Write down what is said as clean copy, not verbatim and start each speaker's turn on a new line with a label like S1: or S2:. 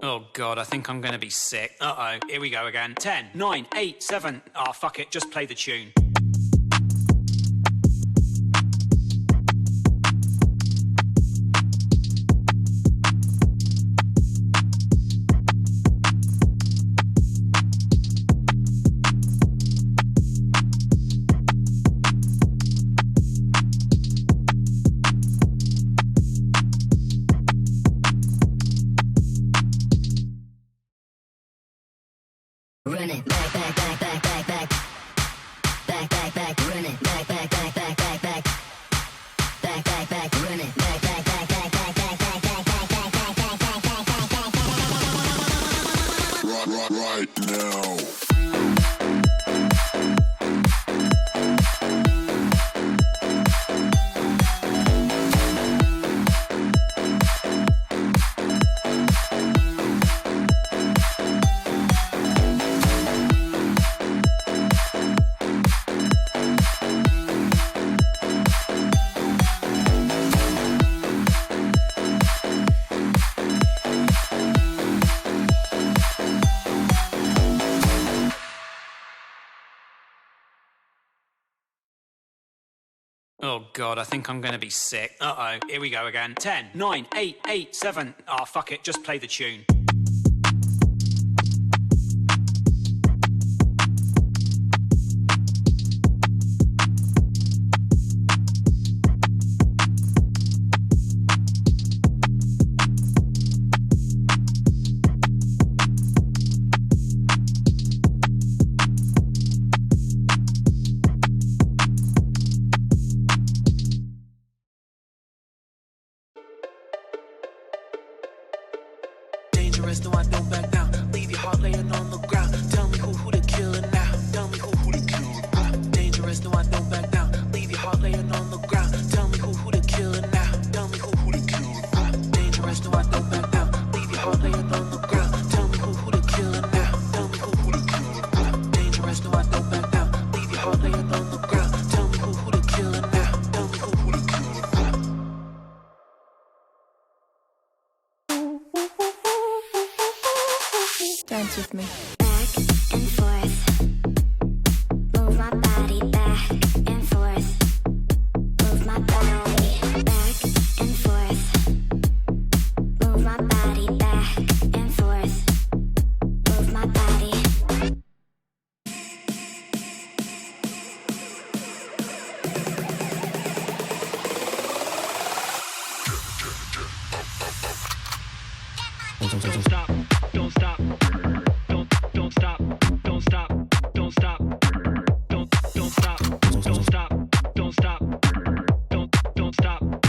S1: Oh God, I think I'm gonna be sick. Uh-oh, here we go again. 10, 9, 8, 7. Ah, fuck it, just play the tune.
S2: Run it back, back, back, back, back, back, back, back, back, run it back, back, back, back, back, back, back, back, back, run it back, back, back, back, back, back, back, back, back, back, back, back, back, back, right now.
S1: Oh God, I think I'm gonna be sick. Uh-oh, here we go again. 10, 9, 8, 8, 7. Ah, fuck it, just play the tune.
S3: Dangerous, no, I don't back down. Leave your heart laying on the ground. Tell me who the killer now. Tell me who the killer. Dangerous, no, I don't back down. Leave your heart laying on the ground. Tell me who the killer now. Tell me who the killer. Dangerous, no, I don't back down. Leave your heart laying on the ground. Tell me who the killer now. Tell me who the killer. Dangerous, no, I don't back down. Leave your heart laying on the ground. Tell me who the killer now. Tell me who the killer.
S4: Dance with me.
S2: Back and forth, move my body back and forth, move my body back and forth, move my body back and forth, move my body.
S3: Don't stop, don't stop, don't stop, don't stop, don't stop, don't stop, don't stop, don't stop, don't stop, don't stop.